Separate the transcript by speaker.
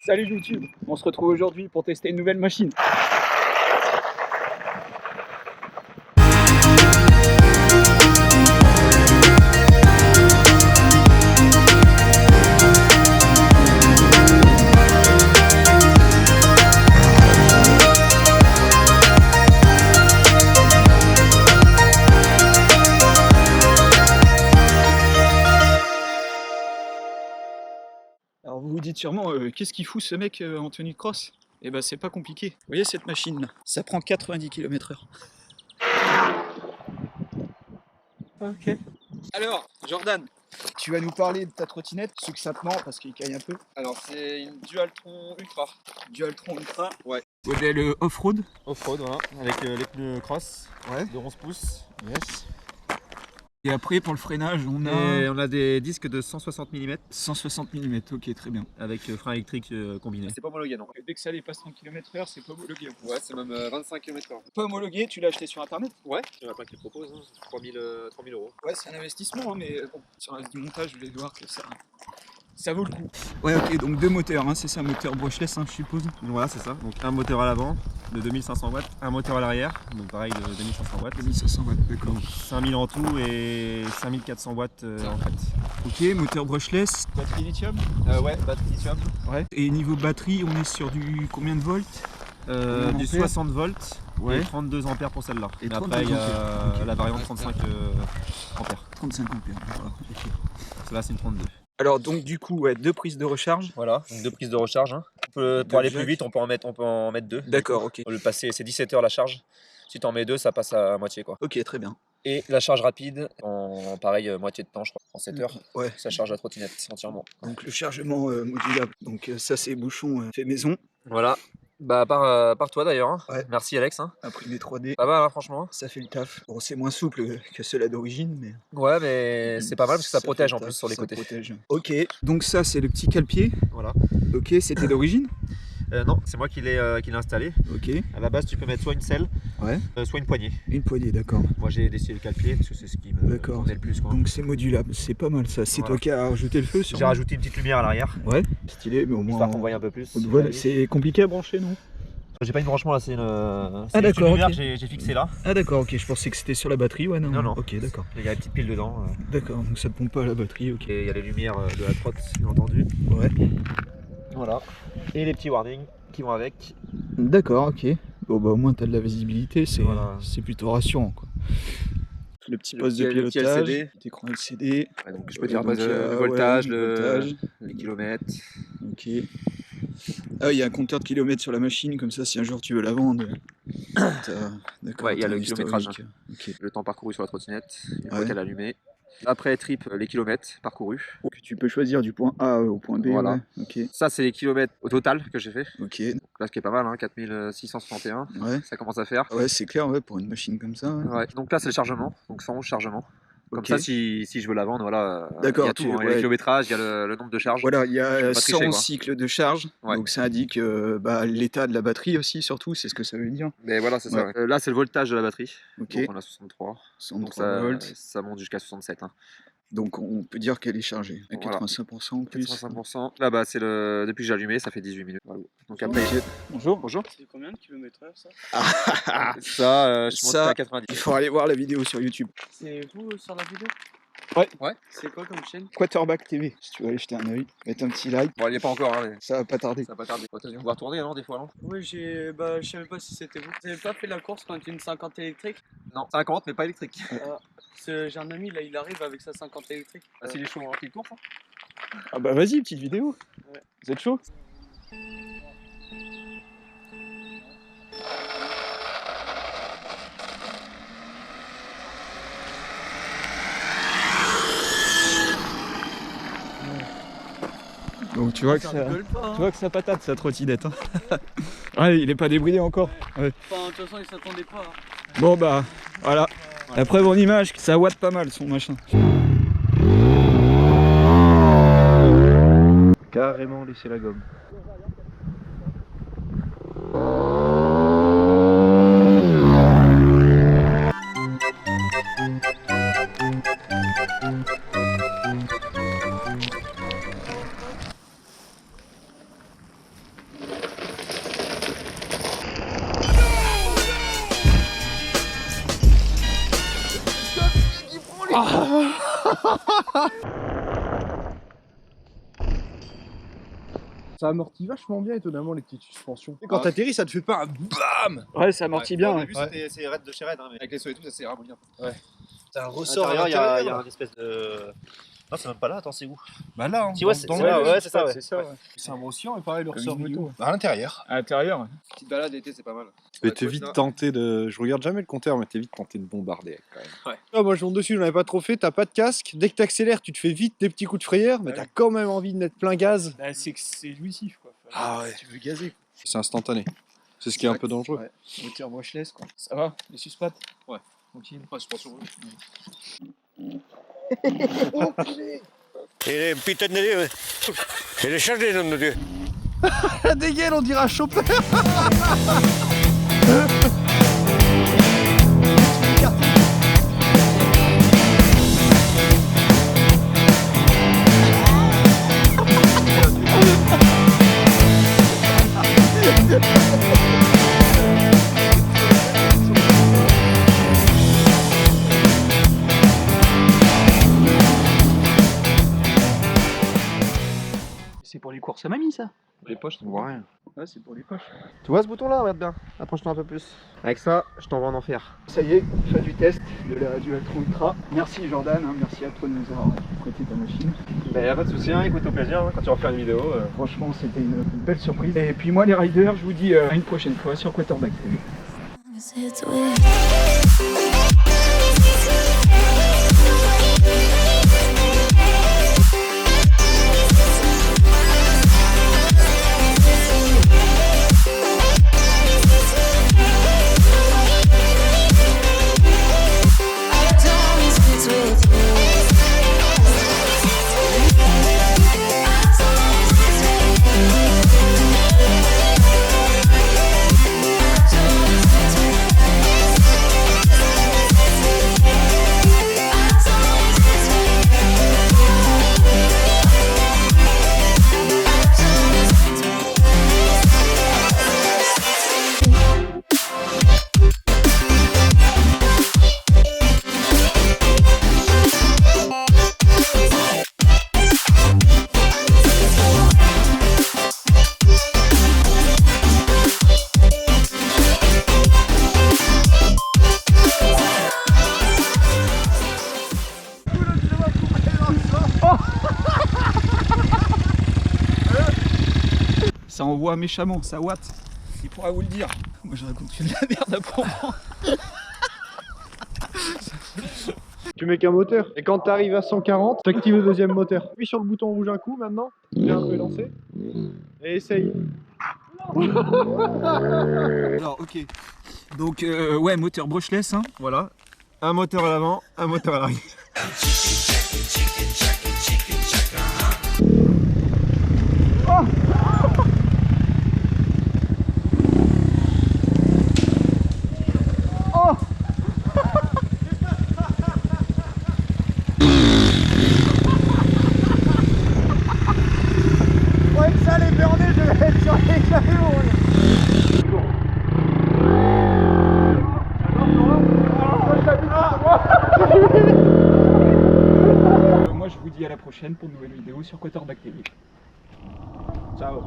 Speaker 1: Salut YouTube, on se retrouve aujourd'hui pour tester une nouvelle machine. Alors vous vous dites sûrement, qu'est-ce qu'il fout ce mec en tenue de cross? Eh ben c'est pas compliqué. Vous voyez cette machine là? Ça prend 90 km/h. Ok. Alors, Jordan, tu vas nous parler de ta trottinette succinctement parce qu'il caille un peu.
Speaker 2: Alors c'est une Dualtron Ultra.
Speaker 1: Dualtron Ultra.
Speaker 2: Ouais.
Speaker 1: Modèle off-road.
Speaker 2: Off-road, voilà, avec les pneus cross
Speaker 1: Ouais.
Speaker 2: de 11 pouces.
Speaker 1: Yes. Et après pour le freinage, on a
Speaker 2: Et on a des disques de 160 mm
Speaker 1: 160 mm. Ok, très bien.
Speaker 2: avec frein électrique combiné. C'est pas homologué non.
Speaker 1: Dès que ça dépasse 30 km/h, c'est pas homologué.
Speaker 2: Ouais, c'est même 25 km/h.
Speaker 1: Pas homologué, tu l'as acheté sur internet?
Speaker 2: Ouais, il y en a plein qui le proposent, hein. 3000 euros.
Speaker 1: Ouais, c'est un investissement, hein, mais bon, sur le montage, je voulais voir que ça vaut le coup. Ouais, ok, donc deux moteurs, hein, c'est ça, moteur brushless, hein, je suppose.
Speaker 2: Voilà, c'est ça. Donc un moteur à l'avant de 2500 watts, un moteur à l'arrière, donc pareil de 2500 watts.
Speaker 1: 2500 watts, d'accord.
Speaker 2: 5000 en tout et 5400 watts en fait.
Speaker 1: Ok, moteur brushless. Batterie lithium?
Speaker 2: Ouais, batterie lithium.
Speaker 1: Ouais. Et niveau batterie, on est sur du combien de volts?
Speaker 2: Du 60 volts
Speaker 1: Ouais.
Speaker 2: et 32 ampères pour celle-là.
Speaker 1: Et
Speaker 2: Et
Speaker 1: 32
Speaker 2: après il y a
Speaker 1: ampères. Ok.
Speaker 2: la variante 35 ampères.
Speaker 1: 35 ampères, voilà. Ok.
Speaker 2: Celle-là c'est une 32.
Speaker 1: Alors, donc, du coup, ouais, deux prises de recharge.
Speaker 2: Voilà, donc deux prises de recharge. Hein. Pour aller plus vite, on peut en mettre deux.
Speaker 1: D'accord, ok.
Speaker 2: Le passer, c'est 17 heures la charge. Si tu en mets deux, ça passe à moitié quoi.
Speaker 1: Ok, très bien.
Speaker 2: Et la charge rapide, en pareil, moitié de temps, je crois, en 7 heures.
Speaker 1: Ouais.
Speaker 2: Ça charge la trottinette entièrement.
Speaker 1: Donc, le chargement modulable. Donc, ça, c'est bouchon fait maison.
Speaker 2: Voilà. Bah, par toi d'ailleurs. Hein.
Speaker 1: Ouais.
Speaker 2: Merci Alex. Hein.
Speaker 1: Imprimé 3D.
Speaker 2: Pas mal, hein, franchement.
Speaker 1: Ça fait le taf. Bon, c'est moins souple que ceux-là d'origine, mais.
Speaker 2: Ouais, mais c'est pas mal parce que ça protège
Speaker 1: fait
Speaker 2: en
Speaker 1: le
Speaker 2: plus
Speaker 1: taf,
Speaker 2: sur les
Speaker 1: ça
Speaker 2: côtés.
Speaker 1: protège. Ok, donc ça, c'est le petit cale-pied.
Speaker 2: Voilà.
Speaker 1: Ok, c'était d'origine?
Speaker 2: Non, c'est moi qui l'ai installé.
Speaker 1: Ok.
Speaker 2: À la base, tu peux mettre soit une selle,
Speaker 1: Ouais.
Speaker 2: soit une poignée.
Speaker 1: Une poignée, d'accord.
Speaker 2: Moi, j'ai décidé le cale-pied parce que c'est ce qui me
Speaker 1: D'accord.
Speaker 2: convenait le plus. Quoi.
Speaker 1: Donc c'est modulable, c'est pas mal ça. C'est
Speaker 2: Voilà.
Speaker 1: toi qui as rajouté le feu sur.
Speaker 2: J'ai rajouté une petite lumière à l'arrière.
Speaker 1: Ouais, stylé, mais au moins.
Speaker 2: Histoire qu'on voit un peu plus.
Speaker 1: Voilà, c'est compliqué à brancher, non?
Speaker 2: J'ai pas une branchement là, c'est une
Speaker 1: d'accord,
Speaker 2: lumière
Speaker 1: ok.
Speaker 2: que j'ai fixée là.
Speaker 1: Ah d'accord, ok, je pensais que c'était sur la batterie, ouais, non.
Speaker 2: Non, non.
Speaker 1: Ok, d'accord.
Speaker 2: Il y a une petite pile dedans.
Speaker 1: D'accord, donc ça ne pompe pas à la batterie, ok.
Speaker 2: Et il y a les lumières de la trotte, bien entendu.
Speaker 1: Ouais.
Speaker 2: Voilà. Et les petits warnings qui vont avec.
Speaker 1: D'accord, ok. Bon bah au moins t'as de la visibilité, c'est
Speaker 2: Voilà.
Speaker 1: plutôt rassurant quoi. Le petit
Speaker 2: Le
Speaker 1: poste
Speaker 2: petit-
Speaker 1: de
Speaker 2: le petit
Speaker 1: pilotage,
Speaker 2: LCD.
Speaker 1: écran LCD.
Speaker 2: Ouais, donc je peux dire
Speaker 1: Donc,
Speaker 2: le
Speaker 1: ouais,
Speaker 2: voltage,
Speaker 1: le voltage.
Speaker 2: les kilomètres.
Speaker 1: Ok. Ah, il y a un compteur de kilomètres sur la machine, comme ça si un jour tu veux la vendre. D'accord.
Speaker 2: Ouais, il y a
Speaker 1: t'as
Speaker 2: le
Speaker 1: un
Speaker 2: kilométrage.
Speaker 1: historique. Ok.
Speaker 2: Le temps parcouru sur la trottinette, une fois
Speaker 1: Ouais.
Speaker 2: qu'elle est allumée. Après trip les kilomètres parcourus.
Speaker 1: Que tu peux choisir du point A au point B.
Speaker 2: Voilà.
Speaker 1: Ouais. Ok.
Speaker 2: Ça c'est les kilomètres au total que j'ai fait.
Speaker 1: Ok.
Speaker 2: Là ce qui est pas mal, hein, 4661.
Speaker 1: Ouais.
Speaker 2: Ça commence à faire.
Speaker 1: Ouais, c'est clair, ouais, pour une machine comme ça. Ouais.
Speaker 2: Ouais. Donc là c'est le chargement, donc 111 chargements. Comme
Speaker 1: Ok.
Speaker 2: ça si je veux la vendre, voilà,
Speaker 1: D'accord,
Speaker 2: il y a tout, hein. Il y a
Speaker 1: ouais.
Speaker 2: le kilométrage, il y a le nombre de charges.
Speaker 1: Voilà, il y
Speaker 2: Je
Speaker 1: a
Speaker 2: vais pas
Speaker 1: 100
Speaker 2: tricher, quoi.
Speaker 1: cycles de charge,
Speaker 2: Ouais.
Speaker 1: donc ça indique l'état de la batterie aussi, surtout, c'est ce que ça veut dire.
Speaker 2: Mais voilà, c'est ça.
Speaker 1: Ouais.
Speaker 2: Ouais. Là c'est le voltage de la batterie.
Speaker 1: Ok,
Speaker 2: Donc on a 63. Donc
Speaker 1: 103 volts,
Speaker 2: ça monte jusqu'à 67. Hein.
Speaker 1: donc on peut dire qu'elle est chargée, à
Speaker 2: Voilà.
Speaker 1: 85% en plus.
Speaker 2: 85%. Là bas c'est depuis que j'ai allumé, ça fait 18 minutes. Voilà. Donc après,
Speaker 1: Ok. Bonjour.
Speaker 2: bonjour.
Speaker 3: C'est combien de kilomètres/heure ça?
Speaker 2: Ça, je monte
Speaker 1: Ça,
Speaker 2: à 90.
Speaker 1: il faut aller voir la vidéo sur YouTube.
Speaker 3: C'est vous sur la vidéo?
Speaker 2: Ouais.
Speaker 3: C'est quoi comme chaîne?
Speaker 1: Quarterback TV, si tu veux aller jeter un œil, mettre un petit like,
Speaker 2: Bon, il n'y est pas encore, hein, mais
Speaker 1: ça va pas tarder.
Speaker 2: ça va pas tarder. T'as dû me voir tourner, non, des fois, non?
Speaker 3: Oui, je savais pas si c'était vous. Vous avez pas fait la course quand une 50 électrique?
Speaker 2: Non, 50, mais pas électrique.
Speaker 3: J'ai un ami là, il arrive avec sa 50 électrique.
Speaker 2: Ah, c'est les chauds, hein, qui course, hein.
Speaker 1: Ah bah vas-y, petite vidéo.
Speaker 3: Ouais.
Speaker 1: Vous êtes chaud? Donc tu vois que ça,
Speaker 3: rigole pas, hein.
Speaker 1: tu vois que ça patate sa trottinette. Hein. Ouais, il est pas débridé encore. Ouais.
Speaker 3: Enfin, de toute façon, il s'attendait pas. Hein.
Speaker 1: Bon bah voilà. La preuve en image, ça watt pas mal son machin.
Speaker 4: Carrément laisser la gomme.
Speaker 5: Ça amortit vachement bien étonnamment les petites suspensions. Et quand t'atterris, ça te fait pas un BAM.
Speaker 1: Ouais, ça amortit bien.
Speaker 2: Au
Speaker 1: Ouais.
Speaker 2: début, c'est raid de chez raid, hein, mais avec les sauts et tout, ça s'est ramolli un peu.
Speaker 5: T'as un
Speaker 2: À
Speaker 5: ressort à
Speaker 2: l'intérieur, il y a
Speaker 5: l'intérieur.
Speaker 2: une espèce de. Non, c'est même pas là, attends, c'est où?
Speaker 5: Bah là, hein,
Speaker 2: Si, ouais, c'est
Speaker 5: dans
Speaker 2: là,
Speaker 5: le-
Speaker 2: ouais, c'est ça, ouais.
Speaker 1: C'est ça, ouais.
Speaker 5: C'est un brossier, mais pareil, le ressort
Speaker 1: une
Speaker 5: et tout.
Speaker 1: vidéo.
Speaker 5: À l'intérieur.
Speaker 1: À l'intérieur.
Speaker 2: Petite balade d'été, c'est pas mal.
Speaker 6: Mais t'es vite tenté de. Je regarde jamais le compteur, mais t'es vite tenté de bombarder quand même.
Speaker 5: Ah, moi je monte dessus, j'en avais pas trop fait, t'as pas de casque. Dès que t'accélères, tu te fais vite des petits coups de frayeur, mais
Speaker 1: Ouais.
Speaker 5: t'as quand même envie de mettre plein gaz.
Speaker 1: Bah, c'est que c'est jouissif, quoi.
Speaker 5: Ah ouais.
Speaker 1: Tu veux gazer, quoi.
Speaker 6: C'est instantané. C'est ce qui est un peu dangereux.
Speaker 1: Ouais. Moteur brushless, quoi. Ça va, les suspats?
Speaker 2: Ouais.
Speaker 1: Tranquille.
Speaker 2: Suspension.
Speaker 7: Et putain de Dieu, et les chargés, nom de Dieu.
Speaker 5: La dégaine, on dirait un chopper.
Speaker 1: C'est pour les courses à mamie, ça?
Speaker 6: Les poches, on voit rien.
Speaker 1: Ouais, c'est pour les poches.
Speaker 2: Tu vois ce bouton là? Regarde bien. Approche-toi un peu plus. Avec ça, je t'envoie en enfer.
Speaker 1: Ça y est, fin du test du Altro Ultra. Merci Jordan, hein, merci à toi de nous avoir prêté ta machine.
Speaker 2: Bah, y'a pas de soucis, hein, écoute au plaisir, hein, quand tu refais une vidéo.
Speaker 1: Franchement, c'était une belle surprise. Et puis moi, les riders, je vous dis à une prochaine fois sur Quarterback TV.
Speaker 8: It's weird.
Speaker 1: Ça envoie méchamment, ça watt. Il pourra vous le dire. Moi, je raconte que de la merde à prendre.
Speaker 5: Tu mets qu'un moteur. Et quand t'arrives à 140, t'actives le deuxième moteur. Appuie sur le bouton rouge un coup maintenant. J'ai un peu lancé. Et essaye.
Speaker 1: Alors, ok. Donc, ouais, moteur brushless, hein.
Speaker 2: Voilà. Un moteur à l'avant, un moteur à l'arrière.
Speaker 5: Ouais, ça les berner, je vais être sur les camions.
Speaker 1: Moi, je vous dis à la prochaine pour une nouvelle vidéo sur Quarterback TV.
Speaker 5: Ciao.